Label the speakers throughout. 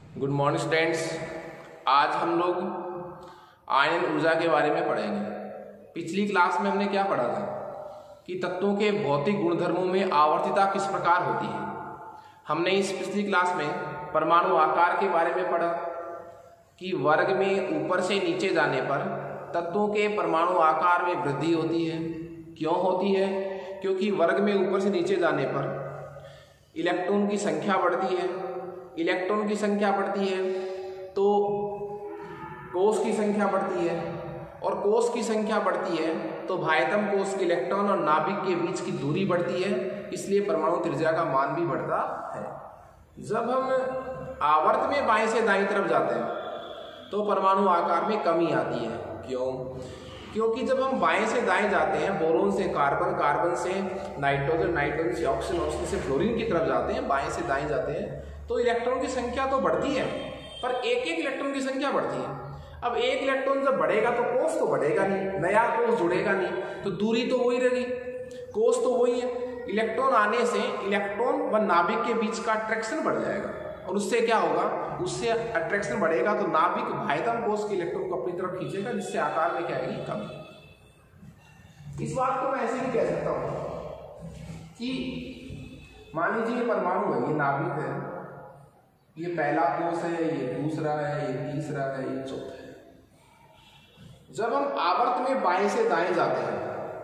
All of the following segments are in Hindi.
Speaker 1: Good morning students. आज हम लोग आयन ऊर्जा के बारे में पढ़ेंगे। पिछली क्लास में हमने क्या पढ़ा था कि तत्वों के भौतिक गुणधर्मों में आवर्तिता किस प्रकार होती है। हमने इस पिछली क्लास में परमाणु आकार के बारे में पढ़ा कि वर्ग में ऊपर से नीचे जाने पर तत्वों के परमाणु आकार में वृद्धि होती है। क्यों होती है? क्योंकि वर्ग में ऊपर से नीचे जाने पर इलेक्ट्रॉन की संख्या बढ़ती है। इलेक्ट्रॉन की संख्या बढ़ती है तो कोष की संख्या बढ़ती है, और कोष की संख्या बढ़ती है तो भायतम कोष के इलेक्ट्रॉन और नाभिक के बीच की दूरी बढ़ती है, इसलिए परमाणु त्रिज्या का मान भी बढ़ता है। जब हम आवर्त में बाएं से दाईं तरफ जाते हैं तो परमाणु आकार में कमी आती है। क्यों? क्योंकि जब हम बाएं से दाएं जाते हैं, बोरोन से कार्बन, कार्बन से नाइट्रोजन, नाइट्रोजन से ऑक्सीजन, ऑक्सीजन से फ्लोरीन की तरफ जाते हैं, बाएं से दाएं जाते हैं, तो इलेक्ट्रॉन की संख्या तो बढ़ती है पर एक एक इलेक्ट्रॉन की संख्या बढ़ती है। अब एक इलेक्ट्रॉन जब बढ़ेगा तो कोष तो बढ़ेगा नहीं, नया कोष जुड़ेगा नहीं, तो दूरी तो वही रहेगी, कोष तो वही है। इलेक्ट्रॉन आने से इलेक्ट्रॉन व नाभिक के बीच का अट्रैक्शन बढ़ जाएगा, और उससे क्या होगा? उससे अट्रैक्शन बढ़ेगा तो नाभिक भायतम कोष के इलेक्ट्रॉन को अपनी तरफ खींचेगा, जिससे आकार में क्या आएगी? कमी। इस बात को मैं ऐसे ही कह सकता हूं कि मान लीजिए परमाणु है, ये नाभिक है, ये पहला कोष है, ये दूसरा है, ये तीसरा है, ये चौथा है। जब हम आवर्त में बाएं से दाएं जाते हैं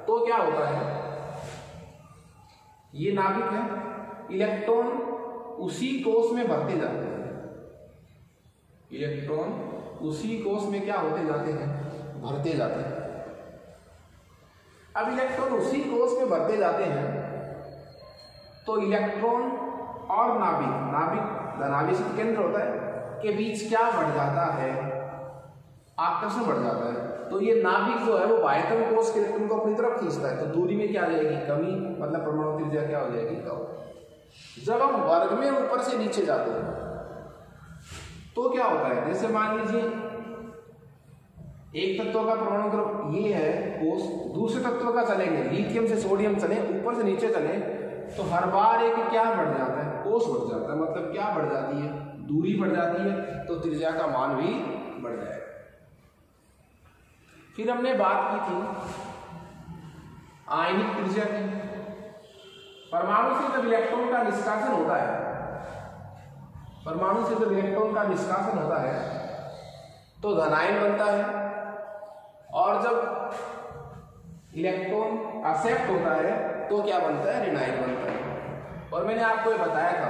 Speaker 1: तो क्या होता है? ये नाभिक है, इलेक्ट्रॉन उसी कोष में भरते जाते हैं। इलेक्ट्रॉन उसी कोष में क्या होते जाते हैं? भरते जाते हैं। अब इलेक्ट्रॉन उसी कोष में भरते जाते हैं तो इलेक्ट्रॉन और नाभिक से केंद्र होता है के बीच क्या बढ़ जाता है? आकर्षण बढ़ जाता है। तो ये नाभिक जो है वो भायतम कोष के इलेक्ट्रॉन को अपनी तरफ खींचता है, तो दूरी में क्या आ जाएगी? कमी, मतलब परमाणु त्रिज्या क्या हो जाएगी? कम। जब हम वर्ग में ऊपर से नीचे जाते हैं तो क्या होता है? जैसे मान लीजिए एक तत्व का परमाणु क्रम ये है कोष, दूसरे तत्व का चलेंगे, लिथियम से सोडियम चले, ऊपर से नीचे चले, तो हर बार एक क्या बढ़ जाता है? कोष बढ़ जाता है। मतलब क्या बढ़ जाती है? दूरी बढ़ जाती है, तो त्रिज्या का मान भी बढ़ जाएगा। फिर हमने बात की थी आयनिक त्रिज्या की। परमाणु से जब इलेक्ट्रॉन का निष्कासन होता है, परमाणु से जब इलेक्ट्रॉन का निष्कासन होता है तो धनायन बनता है, और जब इलेक्ट्रॉन एक्सेप्ट होता है तो क्या बनता है? ऋणायन बनता है। और मैंने आपको ये बताया था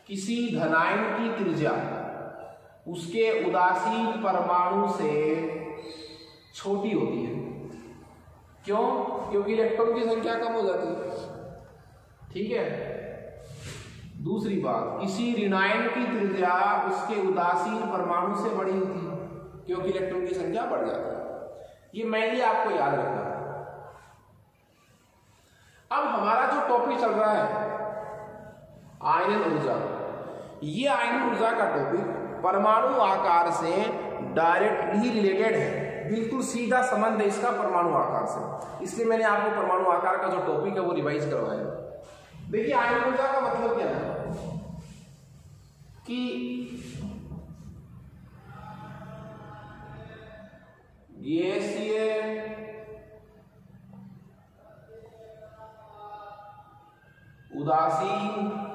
Speaker 1: किसी धनायन की त्रिज्या उसके उदासीन परमाणु से छोटी होती है। क्यों? क्योंकि इलेक्ट्रॉन की संख्या कम हो जाती है। ठीक है। दूसरी बात, किसी ऋणायन की त्रिज्या उसके उदासीन परमाणु से बड़ी होती है, क्योंकि इलेक्ट्रॉन की संख्या बढ़ जाती है। ये मैंने आपको याद रखना है। अब हमारा जो टॉपिक चल रहा है आयन ऊर्जा, ये आयन ऊर्जा का टॉपिक परमाणु आकार से डायरेक्टली रिलेटेड है, बिल्कुल सीधा संबंध है इसका परमाणु आकार से। इसलिए मैंने आपको परमाणु आकार का जो टॉपिक है वो रिवाइज करवाया। देखिए आयन ऊर्जा का मतलब क्या है कि गैसीय उदासीन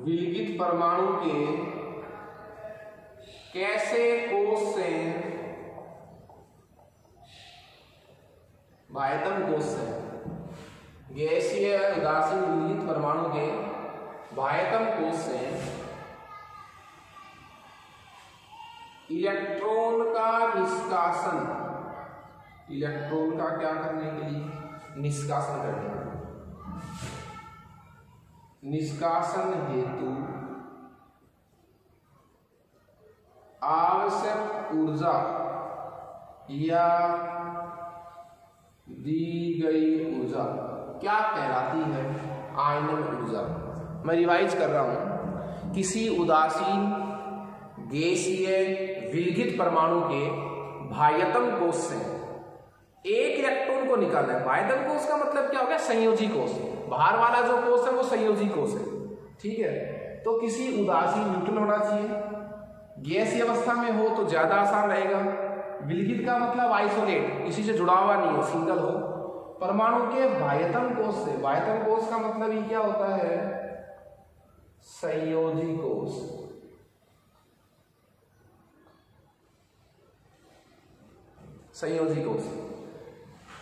Speaker 1: विलगित परमाणु के कैसे कोष से भायतम कोष से, गैसीय उदासीन विलगित परमाणु के भायतम कोष से इलेक्ट्रॉन का निष्कासन, इलेक्ट्रॉन का क्या करने के लिए? निष्कासन करने के लिए। निष्कासन हेतु आवश्यक ऊर्जा या दी गई ऊर्जा क्या कहलाती है? आयनन ऊर्जा। मैं रिवाइज कर रहा हूं। किसी उदासीन गैसीय विलगित परमाणु के भायतम कोष से एक इलेक्ट्रॉन को निकालना है। बाह्यतम कोष का मतलब क्या हो गया? संयोजी कोष। बाहर वाला जो कोष है वो संयोजी कोष है, ठीक है। तो किसी उदासीन न्यूट्रल होना चाहिए, गैसीय अवस्था में हो तो ज्यादा आसान रहेगा। विलगित का मतलब आइसोलेट, किसी से जुड़ा हुआ नहीं हो, सिंगल हो। परमाणु के बाह्यतम कोष से, बाह्यतम कोष का मतलब ही क्या होता है? संयोजी कोष। संयोजी कोष।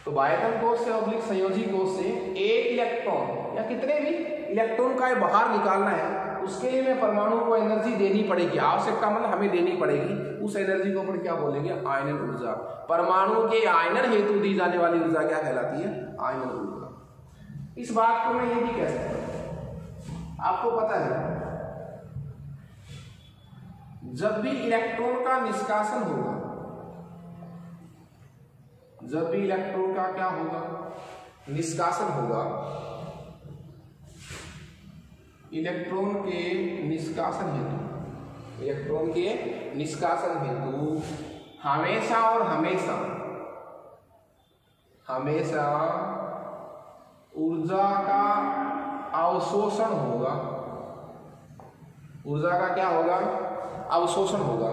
Speaker 1: तो बाह्यतम कोष से ऑब्लिक संयोजी कोष से एक इलेक्ट्रॉन या कितने भी इलेक्ट्रॉन का बाहर निकालना है, उसके लिए मैं परमाणु को एनर्जी देनी पड़ेगी। आवश्यकता मतलब हमें देनी पड़ेगी। उस एनर्जी को अपन क्या बोलेंगे? आयनन ऊर्जा। परमाणु के आयनन हेतु दी जाने वाली ऊर्जा क्या कहलाती है? आयनन ऊर्जा। इस बात को मैं ये भी कह सकता हूं, आपको पता है जब भी इलेक्ट्रॉन का निष्कासन होगा, जब भी इलेक्ट्रॉन का क्या होगा? निष्कासन होगा, इलेक्ट्रॉन के निष्कासन हेतु, इलेक्ट्रॉन के निष्कासन हेतु हमेशा और हमेशा हमेशा ऊर्जा का अवशोषण होगा। ऊर्जा का क्या होगा? अवशोषण होगा।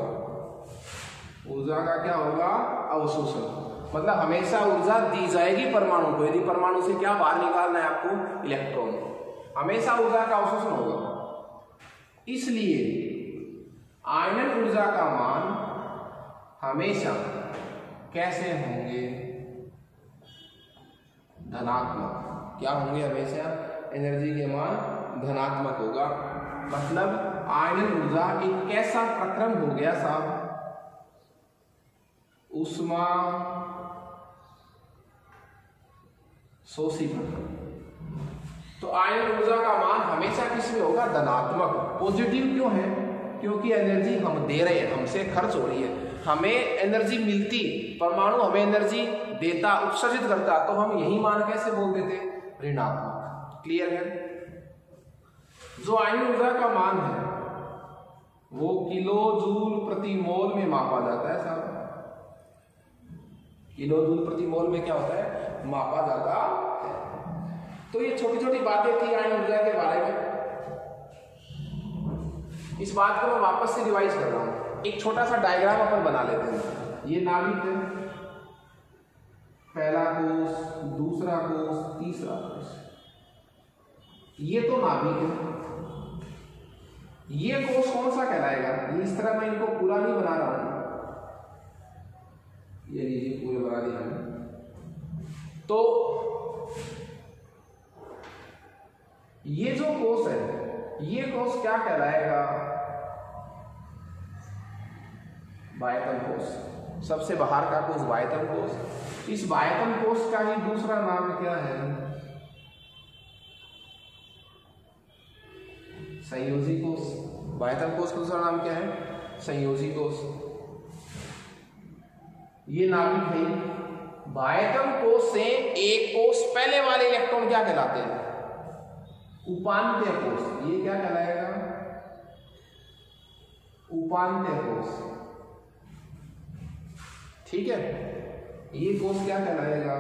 Speaker 1: ऊर्जा का क्या होगा? अवशोषण। मतलब हमेशा ऊर्जा दी जाएगी परमाणु को। यदि परमाणु से क्या बाहर निकालना है आपको? इलेक्ट्रॉन। हमेशा ऊर्जा का अवशोषण होगा। इसलिए आयनन ऊर्जा का मान हमेशा कैसे होंगे? धनात्मक। क्या होंगे? हमेशा एनर्जी के मान धनात्मक होगा। मतलब आयनन ऊर्जा एक कैसा प्रक्रम हो गया साहब? ऊष्मा शोषी प्रक्रम। तो आयनन ऊर्जा का मान हमेशा किस में होगा? धनात्मक। पॉजिटिव क्यों है? क्योंकि एनर्जी हम दे रहे हैं, हमसे खर्च हो रही है, हमें एनर्जी मिलती, परमाणु हमें एनर्जी देता, उत्सर्जित करता, तो हम यही मान कैसे बोल देते? ऋणात्मक। क्लियर है? जो आयनन ऊर्जा का मान है वो किलो जूल प्रति मोल में मापा जाता है साहब। किलो जूल प्रति मोल में क्या होता है? मापा जाता है। तो ये छोटी छोटी बातें थी आयनन ऊर्जा के बारे में। इस बात को मैं वापस से रिवाइज कर रहा हूं। एक छोटा सा डायग्राम अपन बना लेते हैं। ये नाभिक है, पहला कोष, दूसरा कोष, तीसरा कोष। ये तो नाभिक है। ये कोष कौन सा कहलाएगा? ये इस तरह मैं इनको पूरा नहीं बना रहा हूं, ये लीजिए पूरे बना दिया हमने। तो ये जो कोष है, ये कोष क्या कहलाएगा? बाह्यतम कोष। सबसे बाहर का कोष बाह्यतम कोष। इस बाह्यतम कोष का ही दूसरा नाम क्या है? संयोजी कोष। बाह्यतम कोष का दूसरा नाम क्या है? संयोजी कोष। ये नाभिक है। बाह्यतम कोष से एक कोष पहले वाले इलेक्ट्रॉन क्या कहलाते हैं? उपांत्य कोष। ये क्या कहलाएगा? उपांत्य कोष। ठीक है, ये कोष क्या कहलाएगा?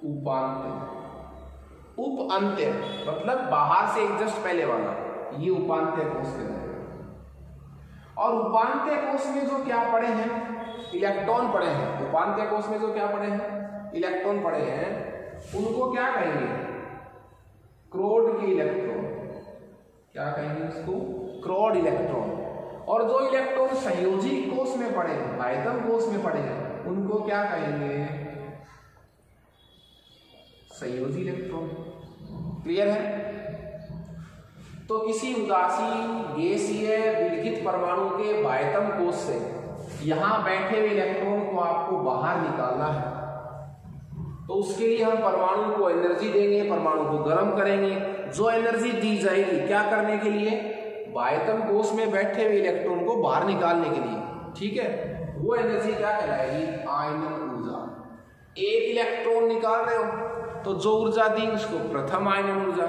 Speaker 1: उपांत्य। उप अंत्य मतलब बाहर से एक जस्ट पहले वाला, ये उपांत्य कोष कहलाएगा। और उपांत्य कोष में जो क्या पड़े हैं? इलेक्ट्रॉन पड़े हैं। उपांत्य कोष में जो क्या पड़े हैं? इलेक्ट्रॉन पड़े हैं, उनको क्या कहेंगे? क्रोड के इलेक्ट्रॉन। क्या कहेंगे उसको? क्रोड इलेक्ट्रॉन। और जो इलेक्ट्रॉन संयोजी कोष में पड़े हैं, बाह्यतम कोष में पड़े हैं, उनको क्या कहेंगे? संयोजी इलेक्ट्रॉन। क्लियर है? तो किसी उदासीन गैसीय विलगित परमाणु के बाह्यतम कोष से यहां बैठे हुए इलेक्ट्रॉन को आपको बाहर निकालना है। तो उसके लिए हम परमाणु को एनर्जी देंगे, परमाणु को गर्म करेंगे। जो एनर्जी दी जाएगी क्या करने के लिए? बाह्यतम कोष में बैठे हुए इलेक्ट्रॉन को बाहर निकालने के लिए। ठीक है, वो एनर्जी क्या कहलाएगी? आयनन ऊर्जा। एक इलेक्ट्रॉन निकाल रहे हो तो जो ऊर्जा दी उसको प्रथम आयनन ऊर्जा।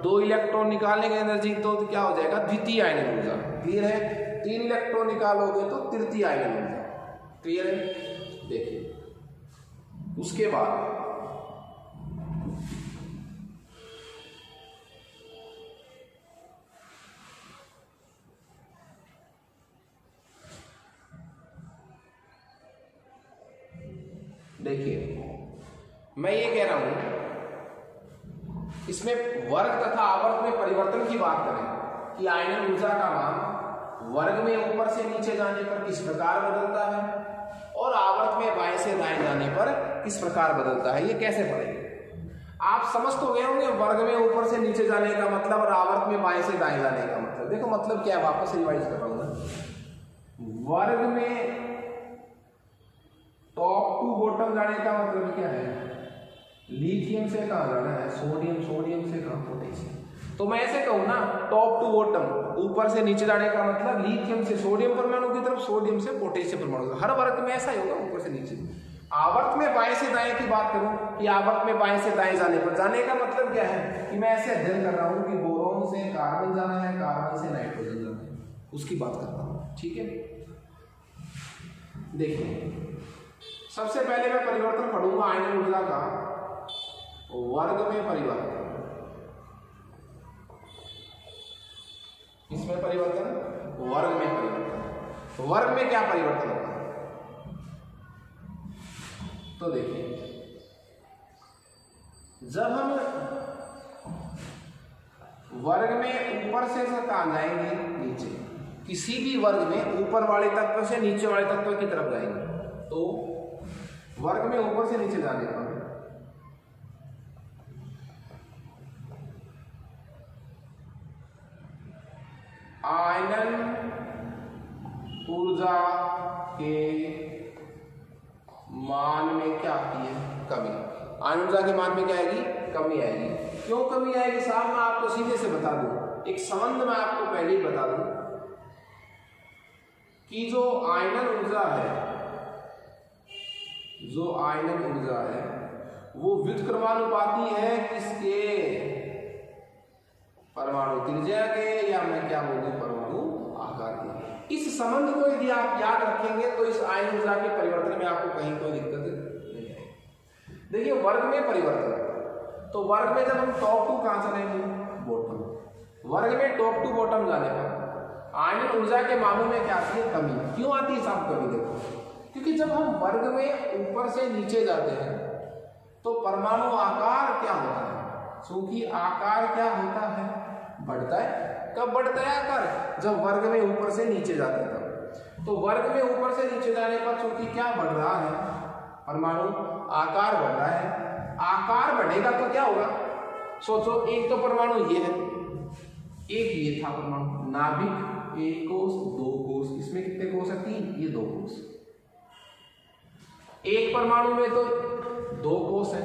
Speaker 1: दो इलेक्ट्रॉन निकालने की एनर्जी तो क्या हो जाएगा? द्वितीय आयनन ऊर्जा। क्लियर है? तीन इलेक्ट्रॉन निकालोगे तो तृतीय आयनन ऊर्जा। क्लियर है? देखिए उसके बाद देखिए मैं ये कह रहा हूं, इसमें वर्ग तथा आवर्त में परिवर्तन की बात करें कि आयनन ऊर्जा का मान वर्ग में ऊपर से नीचे जाने पर किस प्रकार बदलता है और आवर्त में बाएं से दाएं जाने पर किस प्रकार बदलता है। ये कैसे पढ़ेंगे? आप समझ तो गए होंगे वर्ग में ऊपर से नीचे जाने का मतलब और आवर्त में बाएं से दाएं जाने का मतलब। देखो मतलब क्या है, वापस रिवाइज कर रहा हूं ना। वर्ग में टॉप टू बॉटम जाने का मतलब क्या है? लिथियम से कहां जाना है? सोडियम, सोडियम से कहां? पोटेशियम। तो मैं ऐसे कहूं ना, टॉप टू बॉटम, ऊपर से नीचे जाने का मतलब लिथियम से सोडियम परमाणु की तरफ, सोडियम से पोटेशियम परमाणु। हर वर्ग में ऐसा ही होगा, ऊपर से नीचे। आवर्त में बाएं से दाएं की बात करूं कि आवर्त में बाएं से दाएं जाने पर, जाने का मतलब क्या है कि मैं ऐसे अध्ययन कर रहा हूं कि बोरोन से कार्बन जाना है, कार्बन से नाइट्रोजन जाना है, उसकी बात करता हूं। ठीक है, देखिए सबसे पहले मैं परिवर्तन पढ़ूंगा आयनन ऊर्जा का वर्ग में परिवर्तन। इसमें परिवर्तन, वर्ग में परिवर्तन। वर्ग में क्या परिवर्तन होगा? तो देखिए जब हम वर्ग में ऊपर से कहां जाएंगे? नीचे। किसी भी वर्ग में ऊपर वाले तत्व से नीचे वाले तत्व की तरफ जाएंगे, तो वर्ग में ऊपर से नीचे जाने पर आयनन ऊर्जा के मान में क्या आती है? कमी। आयनन ऊर्जा के मान में क्या आएगी? कमी आएगी। क्यों कमी आएगी साहब? मैं आपको सीधे से बता दूं, एक संबंध मैं आपको पहले ही बता दूं कि जो आयनन ऊर्जा है, जो आयनन ऊर्जा है वो व्युत्क्रमानुपाती है किसके? परमाणु त्रिज्या के, या मैं क्या बोलूं, परमाणु आकार के। इस संबंध को यदि आप याद रखेंगे तो इस आयन ऊर्जा के परिवर्तन में आपको कहीं कोई दिक्कत नहीं आएगी। देखिए वर्ग में परिवर्तन, तो वर्ग में जब हम टॉप टू कहां चलेंगे? बॉटम। वर्ग में टॉप टू बॉटम जाने पर आयनन ऊर्जा के मानों में क्या आती है? कमी। क्यों आती है साहब कमी? देखो, क्योंकि जब हम वर्ग में ऊपर से नीचे जाते हैं तो परमाणु आकार क्या होता है? क्योंकि आकार क्या होता है? बढ़ता है। कब बढ़ता है आकार? जब वर्ग में ऊपर से नीचे जाते हैं तब। तो वर्ग में ऊपर से नीचे जाने पर चूंकि क्या बढ़ रहा है? परमाणु आकार बढ़ रहा है। आकार बढ़ेगा तो क्या होगा? सोचो, एक तो परमाणु ये है, एक ये था परमाणु, नाभिक, एक कोष, दो कोष। इसमें कितने कोष है? 3, ये 2 कोष। एक परमाणु में तो 2 कोष है,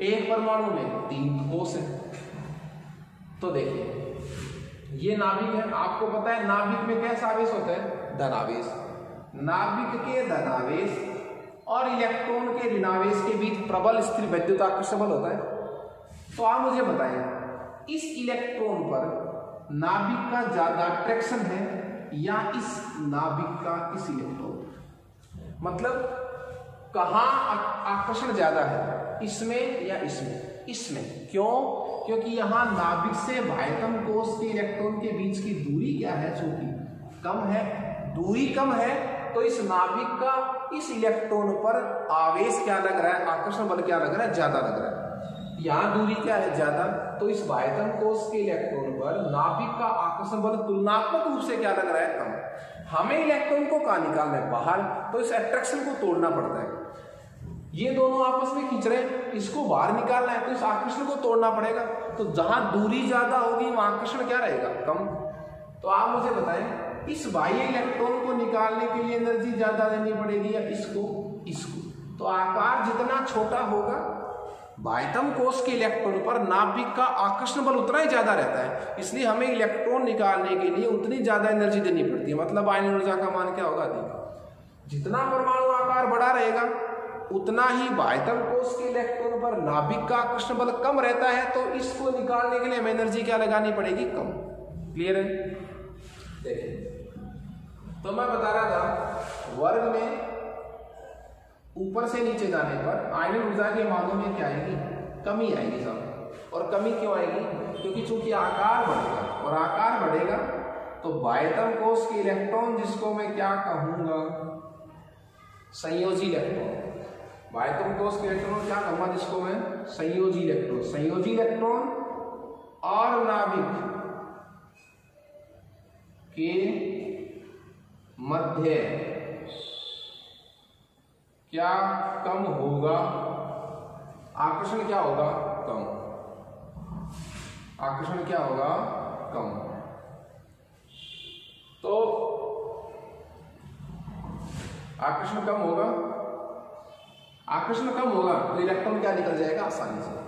Speaker 1: एक परमाणु में 3 कोष है। तो देखिए ये नाभिक है, आपको पता है नाभिक में कैसा आवेश होता है? धनावेश। नाभिक के धनावेश और इलेक्ट्रॉन के ऋणावेश के बीच प्रबल स्थिर वैद्युत आकर्षण बल होता है। तो आप मुझे बताएं, इस इलेक्ट्रॉन पर नाभिक का ज्यादा अट्रैक्शन है या इस नाभिक का इस इलेक्ट्रॉन? मतलब कहां आकर्षण ज्यादा है, इसमें या इसमें? इसमें। क्यों? क्योंकि यहां नाभिक से बाह्यतम कोष के इलेक्ट्रॉन के बीच की दूरी क्या है? चूंकि कम है, दूरी कम है, तो इस नाभिक का इस इलेक्ट्रॉन पर आवेश क्या लग रहा है? आकर्षण बल क्या लग रहा है? ज्यादा लग रहा है। यहां दूरी क्या है? ज्यादा, तो इस बाह्यतम कोष के इलेक्ट्रॉन पर नाभिक का आकर्षण बल तुलनात्मक रूप से क्या लग रहा है? कम। हमें इलेक्ट्रॉन को कहां निकालना है? बाहर। तो इस अट्रैक्शन को तोड़ना पड़ता है। ये दोनों आपस में खींच रहे हैं, इसको बाहर निकालना है तो इस आकर्षण को तोड़ना पड़ेगा। तो जहां दूरी ज्यादा होगी वहां आकर्षण क्या रहेगा? कम। तो आप मुझे बताएं, इस बाह्य इलेक्ट्रॉन को निकालने के लिए एनर्जी ज्यादा देनी पड़ेगी या इसको? इसको। तो आकार जितना छोटा होगा, बाह्यतम कोष के इलेक्ट्रॉन पर नाभिक का आकर्षण बल उतना ही ज्यादा रहता है, इसलिए हमें इलेक्ट्रॉन निकालने के लिए उतनी ज्यादा एनर्जी देनी पड़ती है। मतलब आयन ऊर्जा का मान क्या होगा? अधिक। जितना परमाणु आकार बड़ा रहेगा उतना ही बाह्यतम कोष के इलेक्ट्रॉन पर नाभिक का आकर्षण बल कम रहता है, तो इसको निकालने के लिए हमें एनर्जी क्या लगानी पड़ेगी? कम। क्लियर है? देखिए, तो मैं बता रहा था वर्ग में ऊपर से नीचे जाने पर आयनन ऊर्जा के मानों में क्या आएगी? कमी आएगी साहब। और कमी क्यों आएगी? क्योंकि चूंकि आकार बढ़ेगा, और आकार बढ़ेगा तो बाह्यतम कोश के इलेक्ट्रॉन, जिसको मैं क्या कहूंगा, संयोजी इलेक्ट्रॉन, बाह्यतम कोश के इलेक्ट्रॉन क्या कहूंगा, जिसको मैं संयोजी इलेक्ट्रॉन, संयोजी इलेक्ट्रॉन और नाभिक के मध्य क्या कम होगा? आकर्षण क्या होगा? कम। आकर्षण क्या होगा? कम। तो आकर्षण कम होगा, आकर्षण कम होगा तो इलेक्ट्रॉन क्या निकल जाएगा? आसानी से।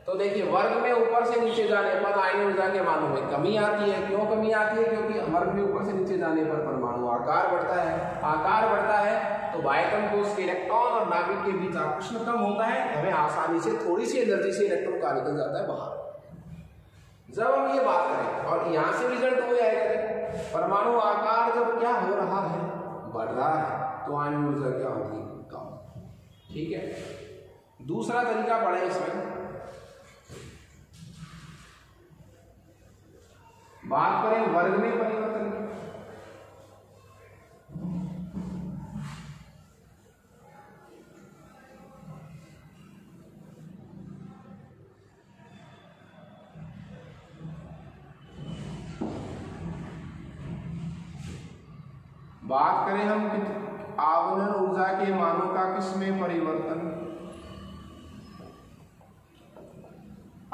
Speaker 1: तो देखिए, वर्ग में ऊपर से नीचे जाने पर आयन ऊर्जा के मानों में कमी आती है। क्यों कमी आती है? क्योंकि वर्ग में ऊपर से नीचे जाने पर परमाणु आकार बढ़ता है। आकार बढ़ता है तो बाह्यतम कोश के इलेक्ट्रॉन और नाभिक के बीच आकर्षण कम होता है, हमें आसानी से थोड़ी सी एनर्जी से इलेक्ट्रॉन का निकल जाता है बाहर। जब हम ये बात करें और यहां से रिजल्ट हो जाएगा, परमाणु आकार जब क्या हो रहा है? बढ़ रहा है, तो आयन ऊर्जा क्या होगी? कम। ठीक है। दूसरा तरीका पढ़े इसमें, बात करें वर्ग में परिवर्तन की। बात करें हम आवरण ऊर्जा के मानों का किसमें परिवर्तन?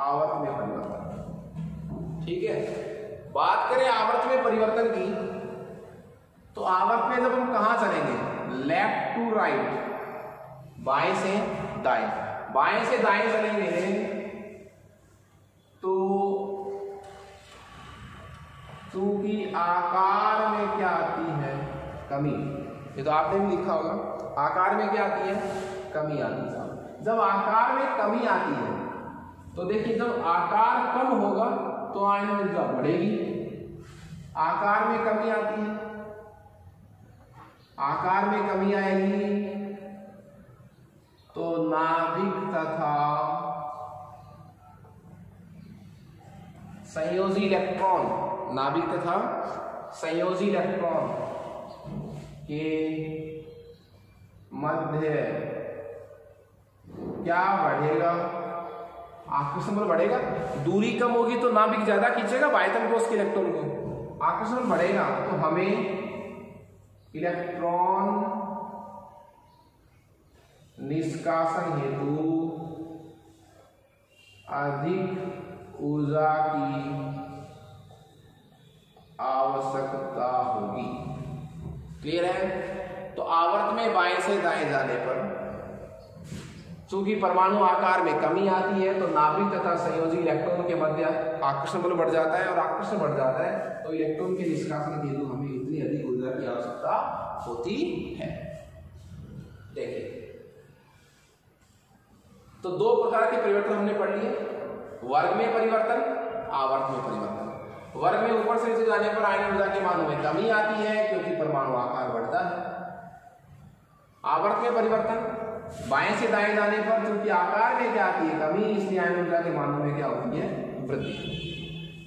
Speaker 1: आवर्त में परिवर्तन। ठीक है। बात करें आवर्त में परिवर्तन की, तो आवर्त में जब हम कहां चलेंगे? लेफ्ट टू राइट, बाएं से दाएं, बाएं से दाएं चलेंगे तो चूंकि आकार में क्या आती है? कमी। ये तो आपने भी लिखा होगा, आकार में क्या आती है? कमी आती है। जब आकार में कमी आती है तो देखिए, जब आकार कम होगा तो आयन ऊर्जा बढ़ेगी। आकार में कमी आती है, आकार में कमी आएगी तो नाभिक तथा संयोजी इलेक्ट्रॉन, नाभिक तथा संयोजी इलेक्ट्रॉन के मध्य क्या बढ़ेगा? आकर्षण बल बढ़ेगा। दूरी कम होगी तो नाभिक ज्यादा खींचेगा बाह्यतम कोश के इलेक्ट्रॉन को, आकर्षण बढ़ेगा तो हमें इलेक्ट्रॉन निष्कासन हेतु अधिक ऊर्जा की आवश्यकता होगी। क्लियर है? तो आवर्त में बाएं से दाएं जाने पर चूंकि परमाणु आकार में कमी आती है तो नाभिक तथा संयोजी इलेक्ट्रॉन के मध्य आकर्षण बल बढ़ जाता है, और आकर्षण बढ़ जाता है तो इलेक्ट्रॉन के निष्कासन के हेतु हमें इतनी अधिक ऊर्जा की आवश्यकता होती है। देखिए, तो दो प्रकार के परिवर्तन हमने पढ़ लिए, वर्ग में परिवर्तन, आवर्त में परिवर्तन। वर्ग में ऊपर से नीचे जाने पर आयन ऊर्जा के मानों में कमी आती है क्योंकि परमाणु आकार बढ़ता है। आवर्त में परिवर्तन, बाएं से दाएं जाने पर क्योंकि आकार में क्या आती है? कमी, इसलिए आयन ऊर्जा के मानों में क्या होती है? वृद्धि।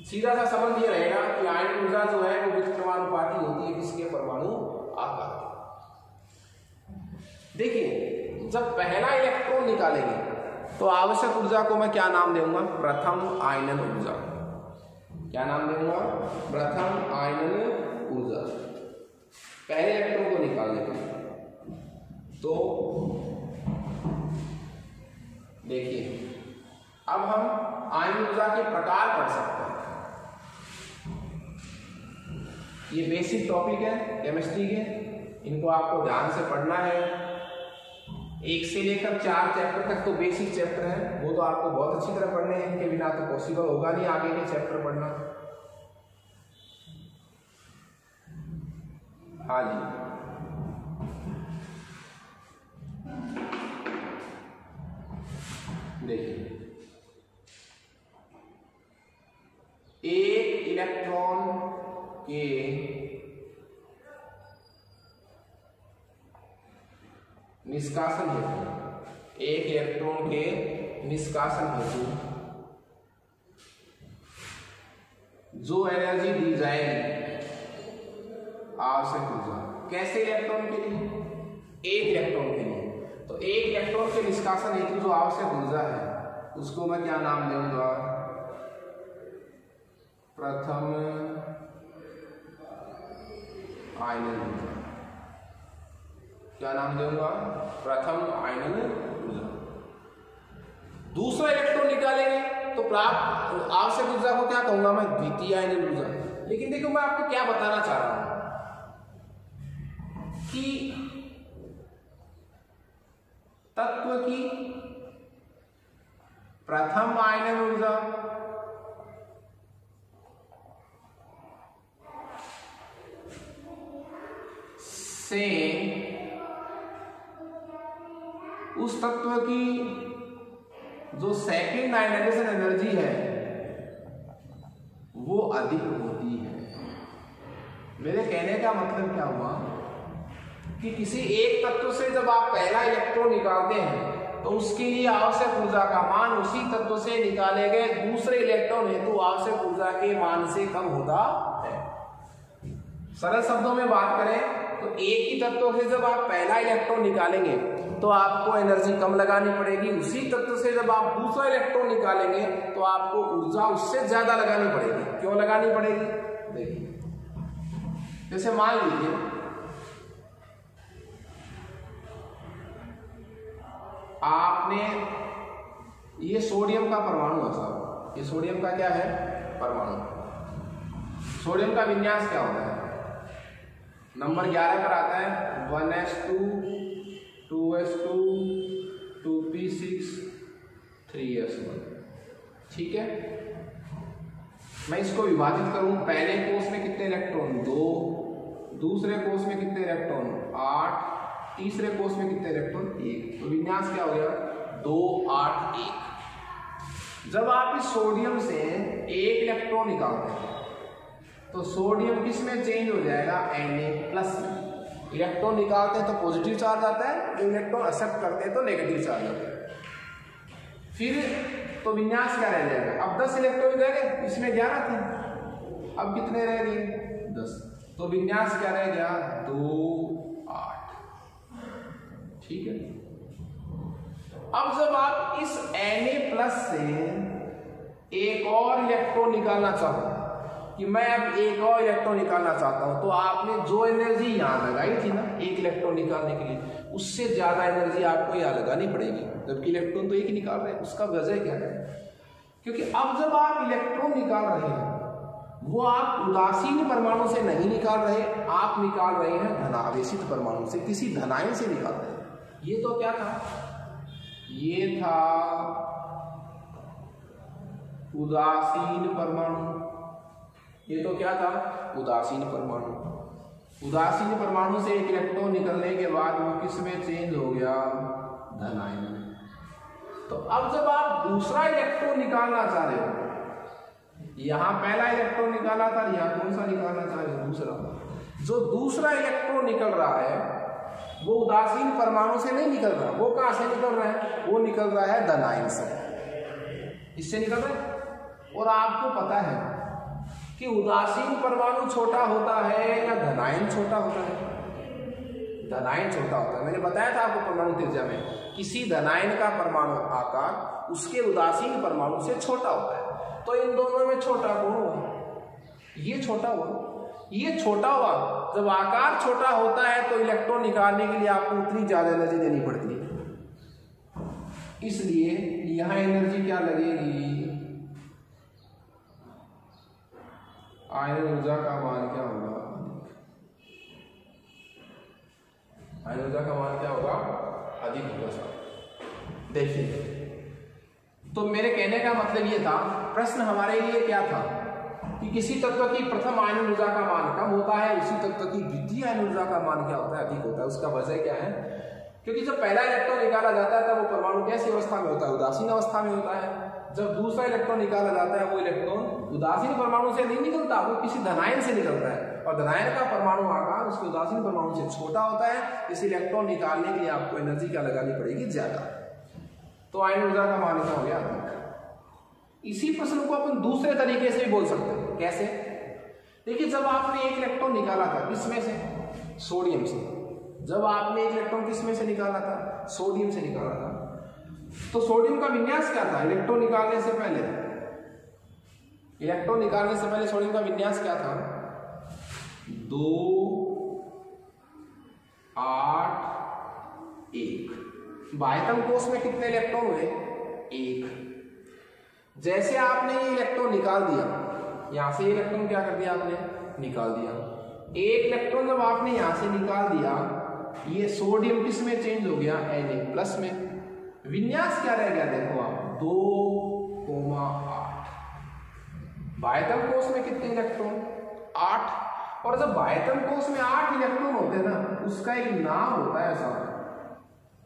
Speaker 1: सीधा सा संबंध ये रहेगा कि आयन ऊर्जा जो है वो विक्षेपानुपाती होती है किसके? परमाणु आकार। देखिए, जब पहला इलेक्ट्रॉन निकालेंगे तो आवश्यक ऊर्जा को मैं क्या नाम दूंगा? प्रथम आयनन ऊर्जा। क्या नाम दूंगा? प्रथम आयनन ऊर्जा। पहले इलेक्ट्रॉन को निकालने पर तो देखिए, अब हम आयन ऊर्जा के प्रकार पढ़ सकते हैं। ये बेसिक टॉपिक है केमिस्ट्री के, इनको आपको ध्यान से पढ़ना है। 1 से लेकर 4 चैप्टर तक तो बेसिक चैप्टर है, वो तो आपको बहुत अच्छी तरह पढ़ने हैं, इनके बिना तो पॉसिबल होगा नहीं आगे के चैप्टर पढ़ना। हाँ जी, देखिए, एक इलेक्ट्रॉन के निष्कासन हेतु, एक इलेक्ट्रॉन के निष्कासन हेतु जो एनर्जी दी जाएगी आवश्यक ऊर्जा, कैसे इलेक्ट्रॉन के लिए, एक इलेक्ट्रॉन के लिए, तो एक इलेक्ट्रॉन के निष्कासन हेतु जो आवश्यक ऊर्जा है उसको मैं क्या नाम दूंगा, प्रथम आयनन ऊर्जा। क्या नाम दूंगा, प्रथम आयनन ऊर्जा। दूसरा इलेक्ट्रॉन निकालेंगे तो प्राप्त आवश्यक ऊर्जा को क्या कहूंगा मैं, द्वितीय आयनन ऊर्जा। लेकिन देखो मैं आपको क्या बताना चाह रहा हूं कि तत्व की प्रथम आयनन ऊर्जा से उस तत्व की जो सेकेंड आयनाइजेशन एनर्जी है वो अधिक होती है। मेरे कहने का मतलब क्या हुआ कि किसी एक तत्व से जब आप पहला इलेक्ट्रॉन निकालते हैं तो उसके लिए आवश्यक ऊर्जा का मान उसी तत्व से निकाले गए दूसरे इलेक्ट्रॉन हेतु आवश्यक ऊर्जा के मान से कम होता है। सरल शब्दों में बात करें तो एक ही तत्व से जब आप पहला इलेक्ट्रॉन निकालेंगे तो आपको एनर्जी कम लगानी पड़ेगी, उसी तत्व से जब आप दूसरा इलेक्ट्रॉन निकालेंगे तो आपको ऊर्जा उससे ज्यादा लगानी पड़ेगी। क्यों लगानी पड़ेगी, देखिए जैसे मान लीजिए आपने ये सोडियम का परमाणु है साहब, ये सोडियम का क्या है, परमाणु। सोडियम का विन्यास क्या होता है, नंबर 11 पर आता है 1s2 2s2 2p6 3s1। ठीक है, मैं इसको विभाजित करूं, पहले कोष में कितने इलेक्ट्रॉन 2, दूसरे कोष में कितने इलेक्ट्रॉन 8, तीसरे कोष में कितने इलेक्ट्रॉन 1, तो विन्यास क्या हो गया 2 8 1। जब आप इस सोडियम से एक इलेक्ट्रॉन निकालते हैं तो सोडियम किस में चेंज हो जाएगा, Na+। इलेक्ट्रॉन निकालते हैं तो पॉजिटिव चार्ज आता है, जो इलेक्ट्रॉन एक्सेप्ट करते हैं तो नेगेटिव चार्ज आता है। फिर तो विन्यास क्या रह जाएगा, अब 10 इलेक्ट्रॉन रह गए, इसमें 11 थे, अब कितने रह गए 10, तो विन्यास क्या रह गया 2 8। ठीक है, अब जब आप इस Na+ से एक और इलेक्ट्रॉन निकालना चाहो कि मैं अब एक और इलेक्ट्रॉन निकालना चाहता हूं, तो आपने जो एनर्जी यहां लगाई थी ना एक इलेक्ट्रॉन निकालने के लिए, उससे ज्यादा एनर्जी आपको यहां लगानी पड़ेगी, जबकि इलेक्ट्रॉन तो एक ही निकाल रहे हैं। उसका वजह क्या है, क्योंकि अब जब आप इलेक्ट्रॉन निकाल रहे हैं वो आप उदासीन परमाणु से नहीं निकाल रहे, आप निकाल रहे हैं धनावेशित परमाणु से, किसी धनायन से निकाल रहे हैं। ये तो क्या था, ये था उदासीन परमाणु, ये तो क्या था उदासीन परमाणु। उदासीन परमाणु से एक इलेक्ट्रॉन निकलने के बाद वो किस में चेंज हो गया, धनायन में। तो अब जब आप दूसरा इलेक्ट्रॉन निकालना चाह रहे हो, यहां पहला इलेक्ट्रॉन निकाला था, यहां कौन सा निकालना चाह रहे हो, दूसरा। जो दूसरा इलेक्ट्रॉन निकल रहा है वो उदासीन परमाणु से नहीं निकल रहा, वो कहां से निकल रहा है, वो निकल रहा है धनायन से, इससे निकल रहा है। और आपको पता है कि उदासीन परमाणु छोटा होता है या धनायन छोटा होता है, धनायन छोटा होता है। मैंने बताया था आपको परमाणु त्रिज्या में, किसी धनायन का परमाणु आकार उसके उदासीन परमाणु से छोटा होता है। तो इन दोनों में छोटा कौन हुआ, ये छोटा हुआ, ये छोटा हुआ। जब आकार छोटा होता है तो इलेक्ट्रॉन निकालने के लिए आपको उतनी ज्यादा एनर्जी देनी पड़ती है, इसलिए यहां एनर्जी क्या लगेगी, आयनन ऊर्जा का मान क्या होगा, आयनन ऊर्जा का मान क्या होगा, अधिक होगा साहब। देखिए, तो मेरे कहने का मतलब ये था, प्रश्न हमारे लिए क्या था कि किसी तत्व की प्रथम आयनन ऊर्जा का मान कम होता है, उसी तत्व की द्वितीय आयनन ऊर्जा का मान क्या होता है, अधिक होता है। उसका वजह क्या है, क्योंकि जब पहला इलेक्ट्रॉन निकाला जाता है तब वो परमाणु कैसी अवस्था में होता है, उदासीन अवस्था में होता है। जब दूसरा इलेक्ट्रॉन निकाला जाता है वो इलेक्ट्रॉन उदासीन परमाणु से नहीं निकलता, वो किसी धनायन से निकलता है। और धनायन का परमाणु आकार उसके उदासीन परमाणु से छोटा होता है, इस इलेक्ट्रॉन निकालने के लिए आपको एनर्जी क्या लगानी पड़ेगी, ज्यादा। तो आयन ऊर्जा का मान क्या हो गया, अधिक। इसी प्रश्न को अपन दूसरे तरीके से भी बोल सकते हैं। कैसे? देखिए, जब आपने एक इलेक्ट्रॉन निकाला था, किसमें से, सोडियम से। जब आपने एक इलेक्ट्रॉन किसमें से निकाला था, सोडियम से निकाला था, तो सोडियम का विन्यास क्या था इलेक्ट्रॉन निकालने से पहले? इलेक्ट्रॉन निकालने से पहले सोडियम का विन्यास क्या था, 2 8 1। बाह्यतम कोश में कितने इलेक्ट्रॉन हुए, 1। जैसे आपने ये इलेक्ट्रॉन निकाल दिया, यहां से इलेक्ट्रॉन क्या कर दिया आपने, निकाल दिया। एक इलेक्ट्रॉन जब आपने यहां से निकाल दिया, ये सोडियम किस में चेंज हो गया, Na+ में। विन्यास क्या रह गया, देखो आप, 2, 8। बाह्यतम कोश में कितने इलेक्ट्रॉन, 8। और जब बाह्यतम कोश में 8 इलेक्ट्रॉन होते हैं ना, उसका एक नाम होता है ऐसा,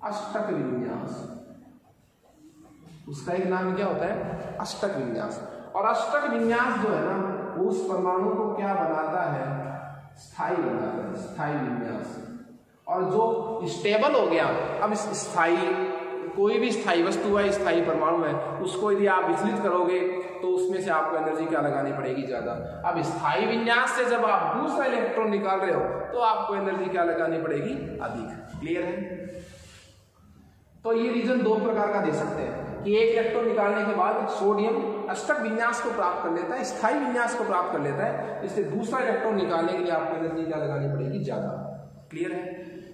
Speaker 1: अष्टक विन्यास। उसका एक नाम क्या होता है, अष्टक विन्यास। और अष्टक विन्यास जो है ना, उस परमाणु को क्या बनाता है, स्थायी बनाता है, स्थायी विन्यास। और जो स्टेबल हो गया, अब इस स्थायी, कोई भी स्थायी वस्तु है, स्थायी परमाणु है, उसको यदि आप विचलित करोगे तो उसमें से आपको एनर्जी क्या लगानी पड़ेगी, ज्यादा। अब स्थायी विन्यास से जब आप दूसरा इलेक्ट्रॉन निकाल रहे हो तो आपको एनर्जी क्या लगानी पड़ेगी, अधिक। क्लियर है? तो ये रीजन 2 प्रकार का दे सकते हैं कि एक इलेक्ट्रॉन निकालने के बाद सोडियम अष्टक विन्यास को प्राप्त कर लेता है, स्थायी विन्यास को प्राप्त कर लेता है, इसलिए दूसरा इलेक्ट्रॉन निकालने के लिए आपको एनर्जी क्या लगानी पड़ेगी, ज्यादा। क्लियर है?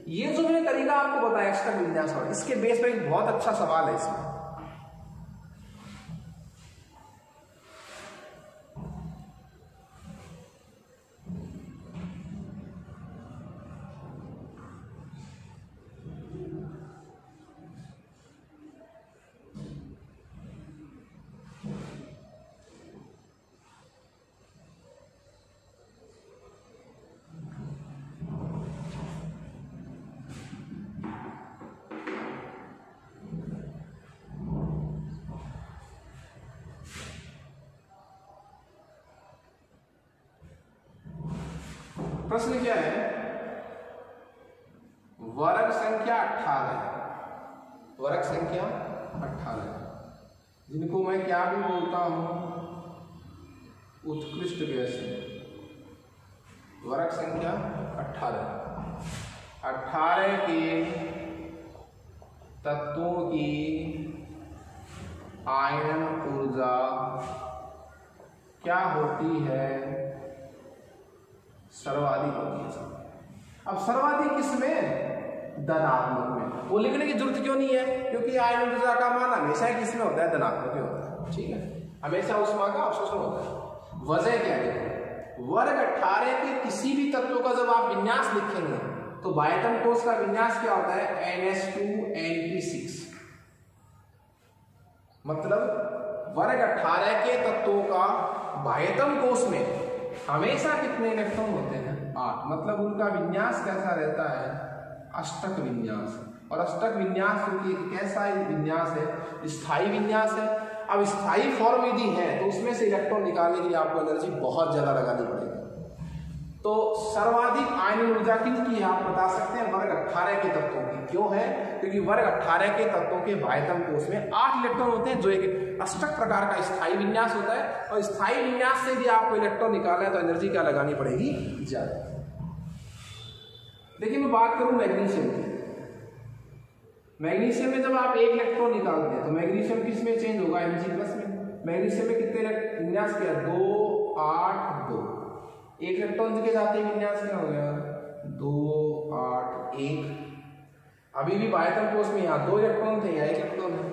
Speaker 1: ये जो मैंने तरीका आपको बताया अष्टक विन्यास वाला, इसके बेस पर एक बहुत अच्छा सवाल है इसमें। प्रश्न क्या है, वर्ग संख्या 18, वर्ग संख्या 18, जिनको मैं क्या भी बोलता हूं, उत्कृष्ट गैस है। वर्ग संख्या 18 के तत्वों की आयन ऊर्जा क्या होती है, सर्वाधिक होती है। अब सर्वाधिक किसमें, धनात्मक में। वो लिखने की जरूरत क्यों नहीं है, क्योंकि आयन ऊर्जा का मान हमेशा किसमें होता है, धनात्मक में होता है। ठीक है, हमेशा उष्मा का अवशोषण होता है। वजह क्या है, वर्ग 18 के किसी भी तत्व का जब आप विन्यास लिखेंगे तो बाह्यतम कोश का विन्यास क्या होता है, NH2Np6। मतलब वर्ग 18 के तत्वों का बाह्यतम कोश में हमेशा कितने इलेक्ट्रॉन होते हैं, 8। मतलब उनका विन्यास कैसा रहता है, अष्टक विन्यास। और अष्टक विन्यास क्योंकि कैसा विन्यास है, स्थायी विन्यास है। अब स्थायी फॉर्म यदि है तो उसमें से इलेक्ट्रॉन निकालने के लिए आपको एनर्जी बहुत ज्यादा लगानी पड़ेगी। तो सर्वाधिक आयन ऊर्जा किसकी है आप बता सकते हैं, वर्ग 18 के तत्वों की। क्यों है, क्योंकि वर्ग 18 के तत्वों के बाह्यतम कोश में 8 इलेक्ट्रॉन होते हैं, जो एक अष्टक प्रकार का स्थायी विन्यास होता है। और स्थायी विन्यास से यदि आपको इलेक्ट्रॉन निकालना है तो एनर्जी क्या लगानी पड़ेगी, ज्यादा। देखिए मैं बात करूं मैग्नीशियम की। मैग्नीशियम में जब आप एक इलेक्ट्रॉन निकालते हैं तो मैग्नीशियम किस में चेंज होगा, Mg+ में। मैग्नीशियम में कितने विन्यास किया, 2 8 2। एक इलेक्ट्रॉन के जाते ही विन्यास क्या हो गया, 2 8 1। अभी भी बाह्यतम कोश में यहाँ 2 इलेक्ट्रॉन थे, यहाँ 1 इलेक्ट्रॉन है।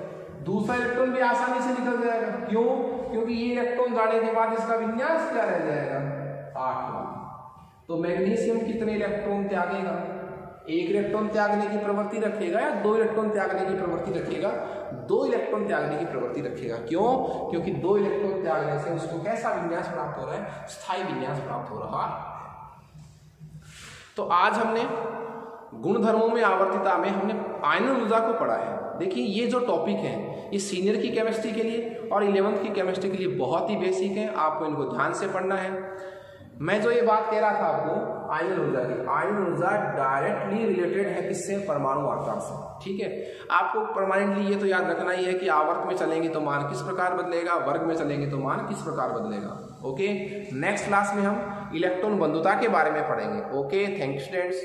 Speaker 1: दूसरा इलेक्ट्रॉन भी आसानी से निकल जाएगा। क्यों, क्योंकि ये इलेक्ट्रॉन जाने के बाद इसका विन्यास क्या रह जाएगा, 8। तो मैग्नीशियम कितने इलेक्ट्रॉन त्यागेगा, 1 इलेक्ट्रॉन त्यागने की प्रवृत्ति रखेगा या 2 इलेक्ट्रॉन त्यागने की प्रवृत्ति रखेगा, 2 इलेक्ट्रॉन त्यागने की प्रवृत्ति रखेगा। क्यों, क्योंकि 2 इलेक्ट्रॉन त्यागने से उसको कैसा विन्यास प्राप्त हो रहा है, स्थायी विन्यास प्राप्त हो रहा है। तो आज हमने गुणधर्मों में आवर्तिता में हमने आयन ऊर्जा को पढ़ा है। देखिए ये जो टॉपिक है ये सीनियर की केमिस्ट्री के लिए और 11th की केमिस्ट्री के लिए बहुत ही बेसिक है, आपको इनको ध्यान से पढ़ना है। मैं जो ये बात कह रहा था आपको आयनन ऊर्जा की, आयनन ऊर्जा डायरेक्टली रिलेटेड है किससे? परमाणु आकार से। ठीक है, आपको परमानेंटली ये तो याद रखना ही है कि आवर्त में चलेंगे तो मान किस प्रकार बदलेगा, वर्ग में चलेंगे तो मान किस प्रकार बदलेगा। ओके, नेक्स्ट क्लास में हम इलेक्ट्रॉन बंधुता के बारे में पढ़ेंगे। Okay, thank you students.